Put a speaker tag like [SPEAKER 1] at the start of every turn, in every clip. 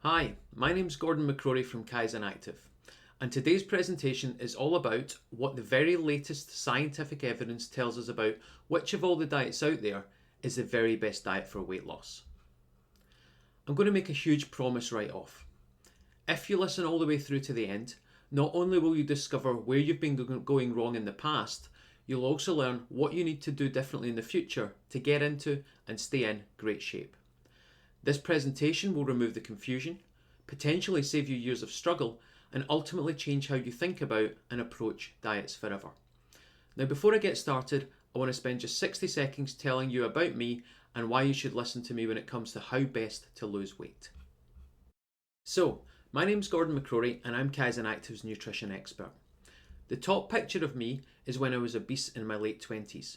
[SPEAKER 1] Hi, my name's Gordon McCrory from Kaizen Active, and today's presentation is all about what the very latest scientific evidence tells us about which of all the diets out there is the very best diet for weight loss. I'm going to make a huge promise right off. If you listen all the way through to the end, not only will you discover where you've been going wrong in the past, you'll also learn what you need to do differently in the future to get into and stay in great shape. This presentation will remove the confusion, potentially save you years of struggle, and ultimately change how you think about and approach diets forever. Now, before I get started, I want to spend just 60 seconds telling you about me and why you should listen to me when it comes to how best to lose weight. So, my name's Gordon McCrory and I'm Kaizen Active's nutrition expert. The top picture of me is when I was obese in my late 20s,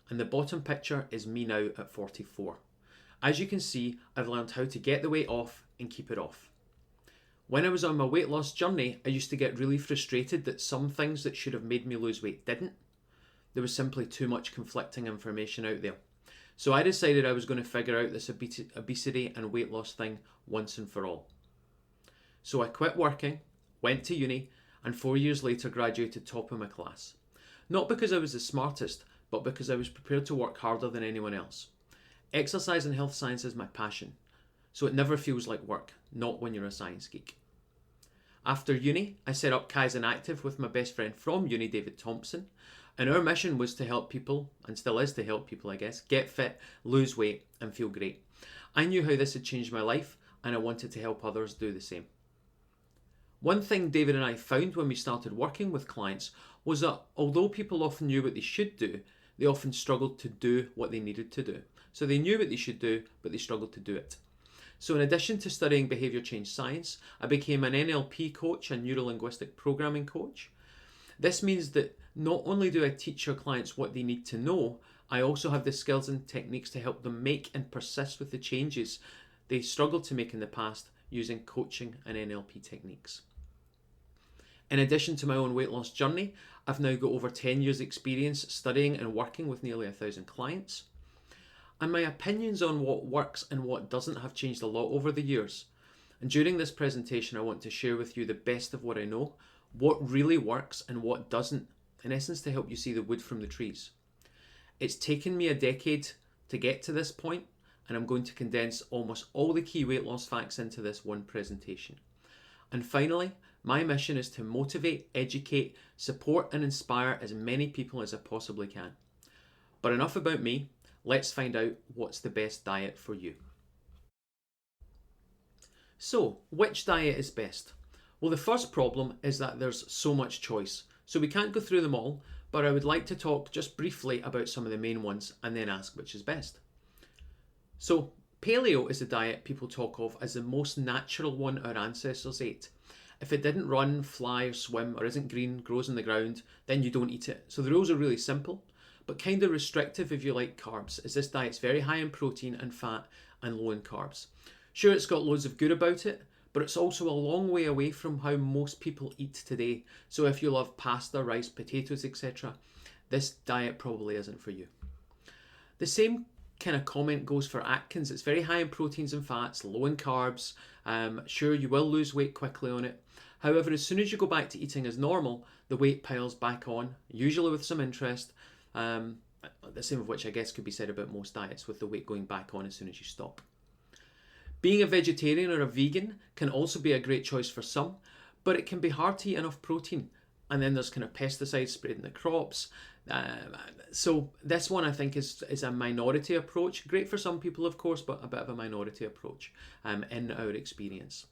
[SPEAKER 1] and the bottom picture is me now at 44. As you can see, I've learned how to get the weight off and keep it off. When I was on my weight loss journey, I used to get really frustrated that some things that should have made me lose weight didn't. There was simply too much conflicting information out there. So I decided I was going to figure out this obesity and weight loss thing once and for all. So I quit working, went to uni, and 4 years later graduated top of my class. Not because I was the smartest, but because I was prepared to work harder than anyone else. Exercise and health science is my passion, so it never feels like work, not when you're a science geek. After uni, I set up Kaizen Active with my best friend from uni, David Thompson, and our mission was to help people, and still is to help people I guess, get fit, lose weight and feel great. I knew how this had changed my life and I wanted to help others do the same. One thing David and I found when we started working with clients was that although people often knew what they should do, they often struggled to do what they needed to do. So they knew what they should do, but they struggled to do it. So in addition to studying behaviour change science, I became an NLP coach and neuro-linguistic programming coach. This means that not only do I teach your clients what they need to know, I also have the skills and techniques to help them make and persist with the changes they struggled to make in the past using coaching and NLP techniques. In addition to my own weight loss journey, I've now got over 10 years experience studying and working with nearly 1,000 clients. And my opinions on what works and what doesn't have changed a lot over the years. And during this presentation, I want to share with you the best of what I know, what really works and what doesn't, in essence to help you see the wood from the trees. It's taken me a decade to get to this point, and I'm going to condense almost all the key weight loss facts into this one presentation. And finally, my mission is to motivate, educate, support and inspire as many people as I possibly can. But enough about me. Let's find out what's the best diet for you. So, which diet is best? Well, the first problem is that there's so much choice. So we can't go through them all, but I would like to talk just briefly about some of the main ones and then ask which is best. So, paleo is a diet people talk of as the most natural one our ancestors ate. If it didn't run, fly or swim or isn't green, grows in the ground, then you don't eat it. So the rules are really simple, but kind of restrictive if you like carbs, as this diet's very high in protein and fat and low in carbs. Sure, it's got loads of good about it, but it's also a long way away from how most people eat today. So if you love pasta, rice, potatoes, etc., this diet probably isn't for you. The same kind of comment goes for Atkins. It's very high in proteins and fats, low in carbs. Sure, you will lose weight quickly on it. However, as soon as you go back to eating as normal, the weight piles back on, usually with some interest. The same of which I guess could be said about most diets, with the weight going back on as soon as you stop. Being a vegetarian or a vegan can also be a great choice for some, but it can be hard to eat enough protein. And then there's kind of pesticides sprayed in the crops. So this one I think is a minority approach. Great for some people, of course, but a bit of a minority approach in our experience.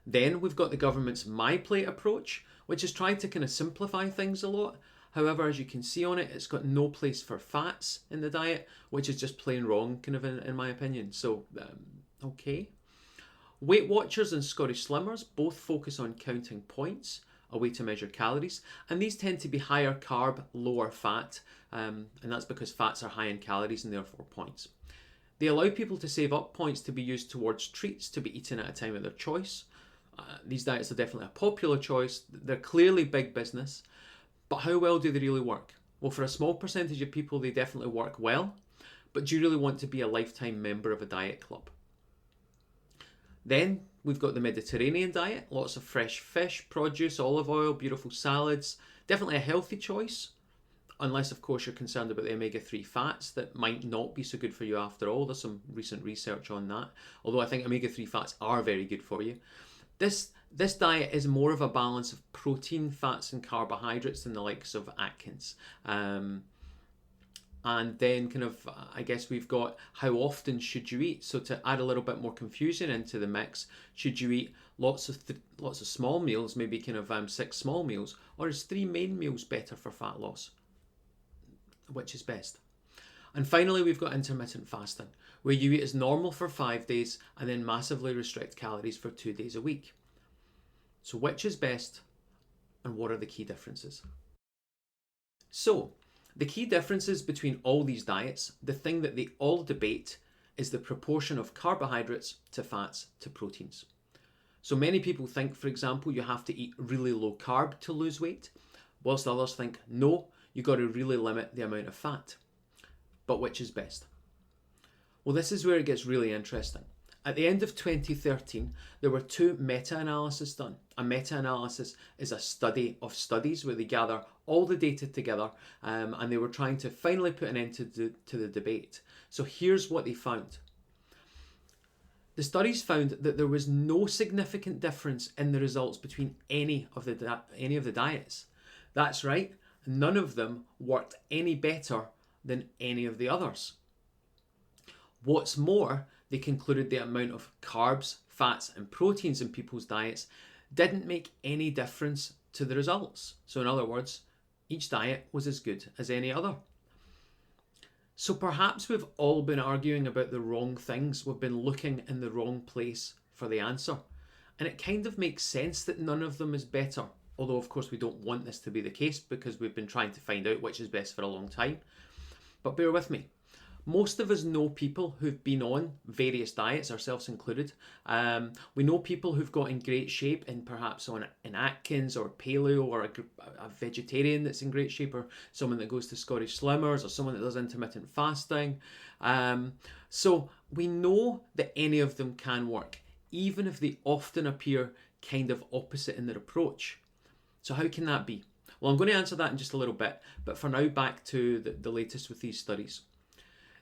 [SPEAKER 1] Then we've got the government's My Plate approach, which is trying to kind of simplify things a lot. However, as you can see on it, it's got no place for fats in the diet, which is just plain wrong, kind of in my opinion. So, okay. Weight Watchers and Scottish Slimmers both focus on counting points, a way to measure calories, and these tend to be higher carb, lower fat, and that's because fats are high in calories and therefore points. They allow people to save up points to be used towards treats to be eaten at a time of their choice. These diets are definitely a popular choice. They're clearly big business. But how well do they really work? Well, for a small percentage of people, they definitely work well. But do you really want to be a lifetime member of a diet club? Then we've got the Mediterranean diet, lots of fresh fish, produce, olive oil, beautiful salads. Definitely a healthy choice, unless of course you're concerned about the omega-3 fats that might not be so good for you after all. There's some recent research on that, although I think omega-3 fats are very good for you. This diet is more of a balance of protein, fats and carbohydrates than the likes of Atkins. And then kind of, I guess we've got how often should you eat. So to add a little bit more confusion into the mix, should you eat lots of small meals, maybe kind of 6 small meals, or is 3 main meals better for fat loss? Which is best? And finally, we've got intermittent fasting, where you eat as normal for 5 days and then massively restrict calories for 2 days a week. So which is best, and what are the key differences? So the key differences between all these diets, the thing that they all debate, is the proportion of carbohydrates to fats to proteins. So many people think, for example, you have to eat really low carb to lose weight, whilst others think, no, you've got to really limit the amount of fat. But which is best? Well, this is where it gets really interesting. At the end of 2013, there were 2 meta-analyses done. A meta-analysis is a study of studies where they gather all the data together and they were trying to finally put an end to the debate. So here's what they found. The studies found that there was no significant difference in the results between any of the diets. That's right, none of them worked any better than any of the others. What's more, they concluded the amount of carbs, fats and proteins in people's diets didn't make any difference to the results. So in other words, each diet was as good as any other. So perhaps we've all been arguing about the wrong things. We've been looking in the wrong place for the answer. And it kind of makes sense that none of them is better. Although of course we don't want this to be the case because we've been trying to find out which is best for a long time. But bear with me. Most of us know people who've been on various diets, ourselves included. We know people who've got in great shape and perhaps on an Atkins or paleo, or a vegetarian that's in great shape, or someone that goes to Scottish Slimmers, or someone that does intermittent fasting. So we know that any of them can work, even if they often appear kind of opposite in their approach. So how can that be? Well, I'm going to answer that in just a little bit, but for now, back to the latest with these studies.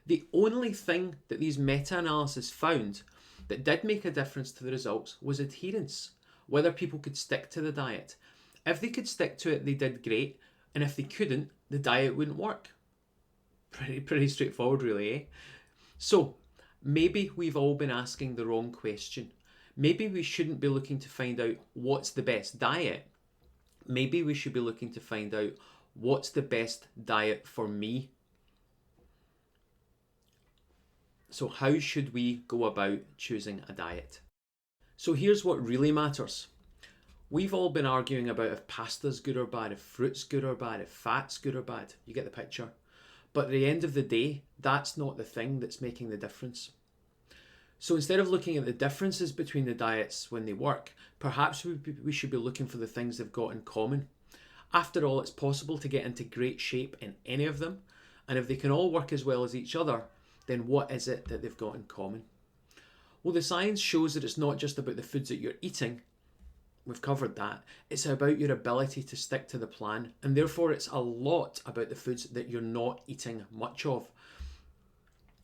[SPEAKER 1] The only thing that these meta-analyses found that did make a difference to the results was adherence, whether people could stick to the diet. If they could stick to it, they did great, and if they couldn't, the diet wouldn't work. Pretty straightforward, really, eh? So, maybe we've all been asking the wrong question. Maybe we shouldn't be looking to find out what's the best diet. Maybe we should be looking to find out what's the best diet for me. So how should we go about choosing a diet? So here's what really matters. We've all been arguing about if pasta's good or bad, if fruit's good or bad, if fat's good or bad. You get the picture. But at the end of the day, that's not the thing that's making the difference. So instead of looking at the differences between the diets when they work, perhaps we should be looking for the things they've got in common. After all, it's possible to get into great shape in any of them. And if they can all work as well as each other, then what is it that they've got in common? Well, the science shows that it's not just about the foods that you're eating. We've covered that. It's about your ability to stick to the plan, and therefore it's a lot about the foods that you're not eating much of.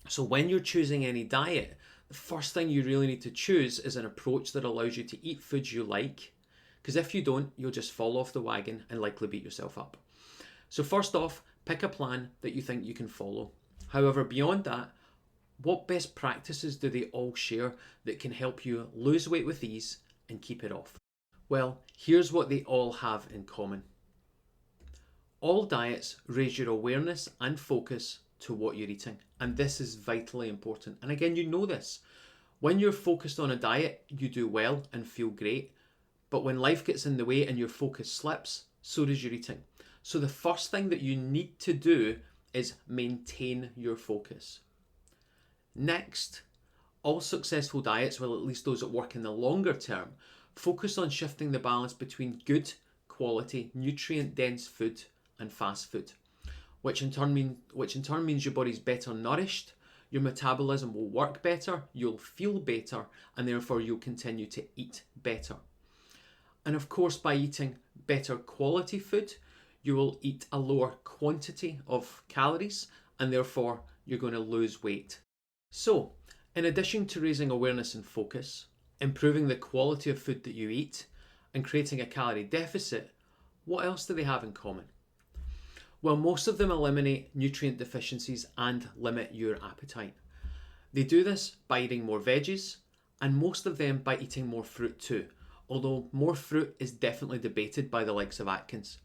[SPEAKER 1] So when you're choosing any diet, the first thing you really need to choose is an approach that allows you to eat foods you like, because if you don't, you'll just fall off the wagon and likely beat yourself up. So first off, pick a plan that you think you can follow. However, beyond that, what best practices do they all share that can help you lose weight with ease and keep it off? Well, here's what they all have in common. All diets raise your awareness and focus to what you're eating, and this is vitally important. And again, you know this. When you're focused on a diet, you do well and feel great, but when life gets in the way and your focus slips, so does your eating. So the first thing that you need to do is maintain your focus. Next, all successful diets, well, at least those that work in the longer term, focus on shifting the balance between good quality, nutrient-dense food and fast food, which in turn means your body's better nourished, your metabolism will work better, you'll feel better, and therefore you'll continue to eat better. And of course, by eating better quality food, you will eat a lower quantity of calories, and therefore you're going to lose weight. So, in addition to raising awareness and focus, improving the quality of food that you eat, and creating a calorie deficit, what else do they have in common? Well, most of them eliminate nutrient deficiencies and limit your appetite. They do this by eating more veggies, and most of them by eating more fruit too, although more fruit is definitely debated by the likes of Atkins.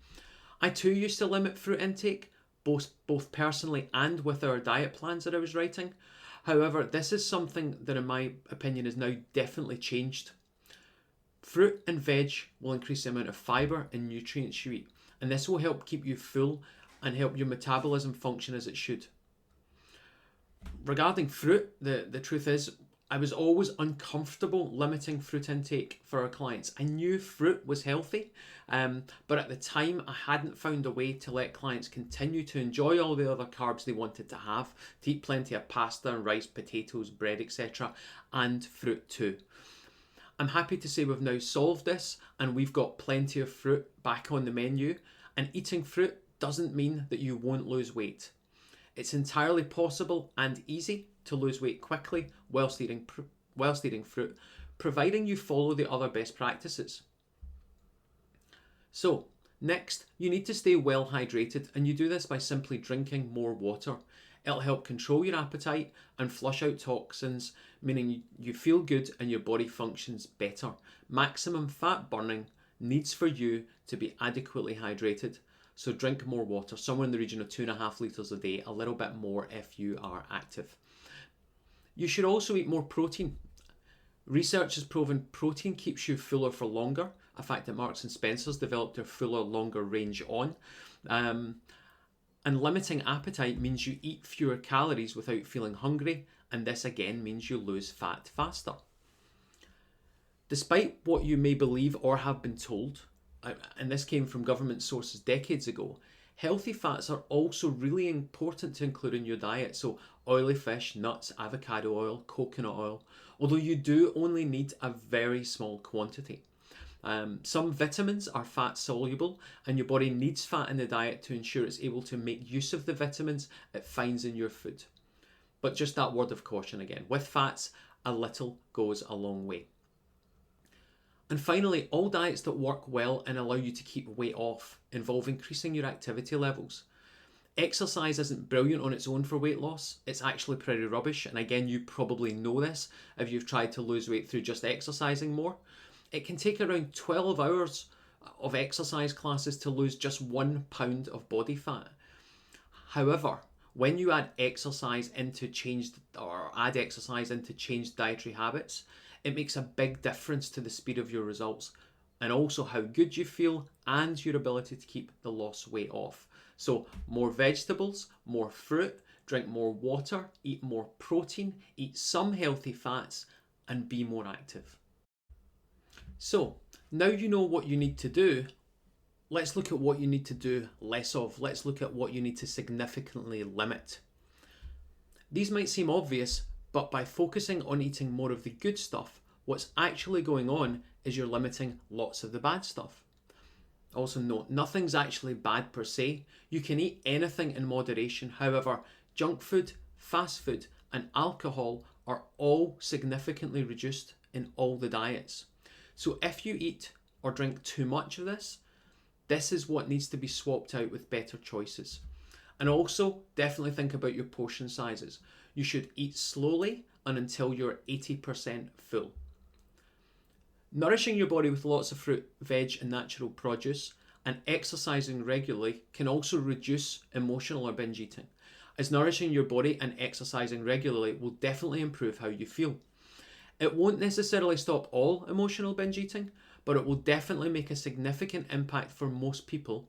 [SPEAKER 1] I too used to limit fruit intake, both personally and with our diet plans that I was writing. However, this is something that in my opinion is now definitely changed. Fruit and veg will increase the amount of fibre and nutrients you eat, and this will help keep you full and help your metabolism function as it should. Regarding fruit, the truth is, I was always uncomfortable limiting fruit intake for our clients. I knew fruit was healthy, but at the time I hadn't found a way to let clients continue to enjoy all the other carbs they wanted to have, to eat plenty of pasta and rice, potatoes, bread, etc., and fruit too. I'm happy to say we've now solved this and we've got plenty of fruit back on the menu, and eating fruit doesn't mean that you won't lose weight. It's entirely possible and easy to lose weight quickly whilst eating fruit, providing you follow the other best practices. So, next, you need to stay well hydrated, and you do this by simply drinking more water. It'll help control your appetite and flush out toxins, meaning you feel good and your body functions better. Maximum fat burning needs for you to be adequately hydrated. So drink more water, somewhere in the region of 2.5 litres a day, a little bit more if you are active. You should also eat more protein. Research has proven protein keeps you fuller for longer, a fact that Marks and Spencer's developed their fuller, longer range on. And limiting appetite means you eat fewer calories without feeling hungry, and this again means you lose fat faster. Despite what you may believe or have been told, and this came from government sources decades ago, healthy fats are also really important to include in your diet. So oily fish, nuts, avocado oil, coconut oil, although you do only need a very small quantity. Some vitamins are fat soluble, and your body needs fat in the diet to ensure it's able to make use of the vitamins it finds in your food. But just that word of caution again, with fats, a little goes a long way. And finally, all diets that work well and allow you to keep weight off involve increasing your activity levels. Exercise isn't brilliant on its own for weight loss. It's actually pretty rubbish. And again, you probably know this if you've tried to lose weight through just exercising more. It can take around 12 hours of exercise classes to lose just 1 pound of body fat. However, when you add exercise into changed dietary habits, it makes a big difference to the speed of your results and also how good you feel and your ability to keep the lost weight off. So more vegetables, more fruit, drink more water, eat more protein, eat some healthy fats, and be more active. So now you know what you need to do. Let's look at what you need to do less of. Let's look at what you need to significantly limit. These might seem obvious, but by focusing on eating more of the good stuff, what's actually going on is you're limiting lots of the bad stuff. Also note, nothing's actually bad per se. You can eat anything in moderation. However, junk food, fast food, and alcohol are all significantly reduced in all the diets. So if you eat or drink too much of this is what needs to be swapped out with better choices. And also, definitely think about your portion sizes. You should eat slowly and until you're 80% full. Nourishing your body with lots of fruit, veg, and natural produce, and exercising regularly can also reduce emotional or binge eating, as nourishing your body and exercising regularly will definitely improve how you feel. It won't necessarily stop all emotional binge eating, but it will definitely make a significant impact for most people.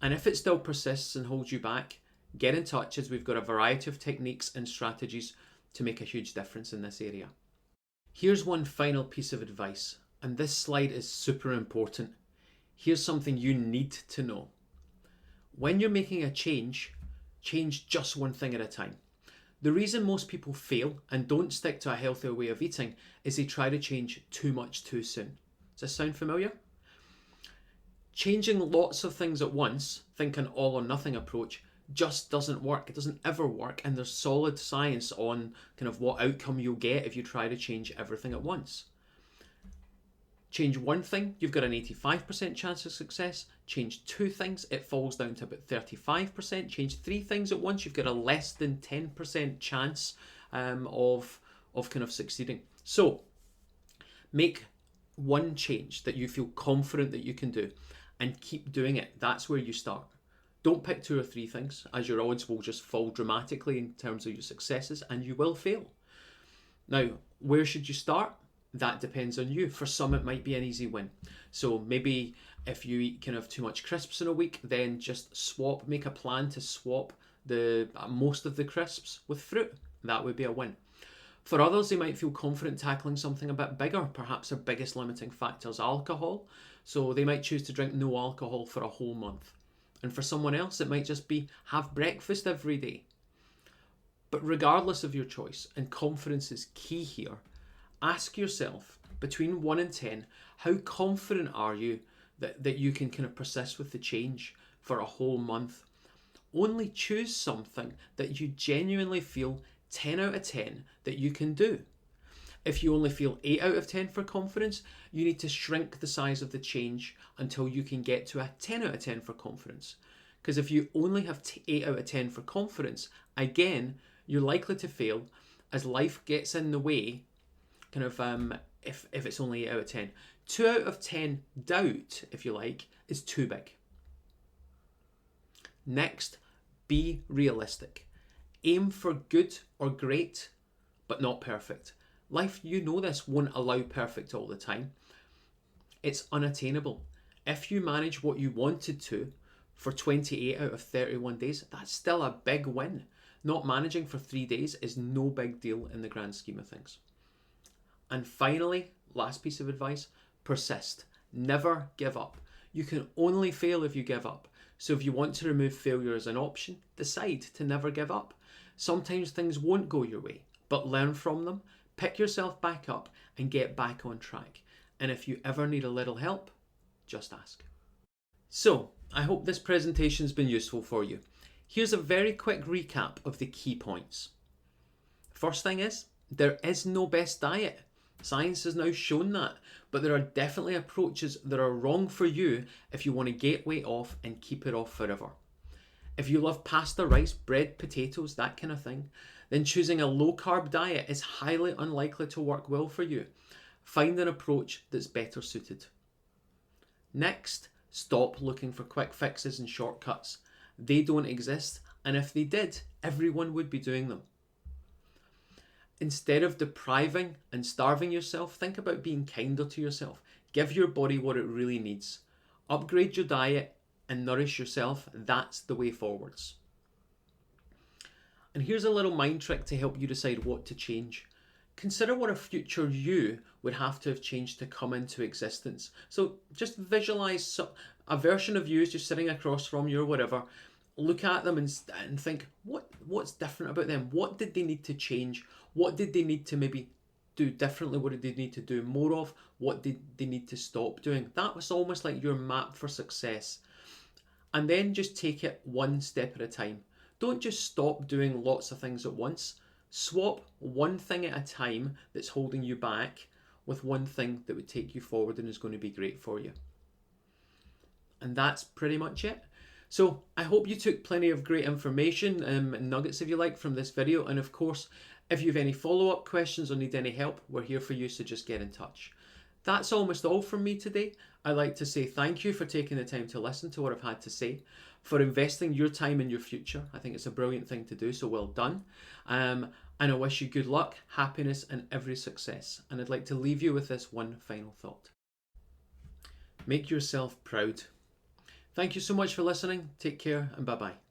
[SPEAKER 1] And if it still persists and holds you back, get in touch, as we've got a variety of techniques and strategies to make a huge difference in this area. Here's one final piece of advice, and this slide is super important. Here's something you need to know. When you're making a change just one thing at a time. The reason most people fail and don't stick to a healthier way of eating is they try to change too much too soon. Does this sound familiar? Changing lots of things at once, think an all or nothing approach, just doesn't work. It doesn't ever work, and there's solid science on kind of what outcome you'll get if you try to change everything at once. Change one thing, you've got an 85% chance of success. Change two things, it falls down to about 35%. Change three things at once, you've got a less than 10% chance of kind of succeeding. So make one change that you feel confident that you can do and keep doing it. That's where you start. Don't pick two or three things, as your odds will just fall dramatically in terms of your successes, and you will fail. Now, where should you start? That depends on you. For some, it might be an easy win. So maybe if you eat kind of too much crisps in a week, then just make a plan to swap most of the crisps with fruit. That would be a win. For others, they might feel confident tackling something a bit bigger. Perhaps their biggest limiting factor is alcohol. So they might choose to drink no alcohol for a whole month. And for someone else, it might just be have breakfast every day. But regardless of your choice, and confidence is key here, ask yourself, between 1 and 10, how confident are you that you can kind of persist with the change for a whole month? Only choose something that you genuinely feel 10 out of 10 that you can do. If you only feel 8 out of 10 for confidence, you need to shrink the size of the change until you can get to a 10 out of 10 for confidence. Because if you only have 8 out of 10 for confidence, again, you're likely to fail as life gets in the way. Kind of if it's only 8 out of 10. 2 out of 10 doubt, if you like, is too big. Next, be realistic. Aim for good or great, but not perfect. Life, you know this, won't allow perfect all the time. It's unattainable. If you manage what you wanted to for 28 out of 31 days, that's still a big win. Not managing for 3 days is no big deal in the grand scheme of things. And finally, last piece of advice, persist. Never give up. You can only fail if you give up. So if you want to remove failure as an option, decide to never give up. Sometimes things won't go your way, but learn from them, pick yourself back up and get back on track. And if you ever need a little help, just ask. So, I hope this presentation has been useful for you. Here's a very quick recap of the key points. First thing is, there is no best diet. Science has now shown that, but there are definitely approaches that are wrong for you if you want to get weight off and keep it off forever. If you love pasta, rice, bread, potatoes, that kind of thing, then choosing a low-carb diet is highly unlikely to work well for you. Find an approach that's better suited. Next, stop looking for quick fixes and shortcuts. They don't exist, and if they did, everyone would be doing them. Instead of depriving and starving yourself, think about being kinder to yourself. Give your body what it really needs. Upgrade your diet and nourish yourself. That's the way forwards. And here's a little mind trick to help you decide what to change. Consider what a future you would have to have changed to come into existence. So just visualize a version of you is just sitting across from you or whatever. Look at them and think, what's different about them? What did they need to change? What did they need to maybe do differently? What did they need to do more of? What did they need to stop doing? That was almost like your map for success. And then just take it one step at a time. Don't just stop doing lots of things at once. Swap one thing at a time that's holding you back with one thing that would take you forward and is going to be great for you. And that's pretty much it. So I hope you took plenty of great information and nuggets, if you like, from this video. And of course, if you have any follow-up questions or need any help, we're here for you, so just get in touch. That's almost all from me today. I'd like to say thank you for taking the time to listen to what I've had to say, for investing your time in your future. I think it's a brilliant thing to do, so well done. And I wish you good luck, happiness, and every success. And I'd like to leave you with this one final thought. Make yourself proud. Thank you so much for listening. Take care and bye-bye.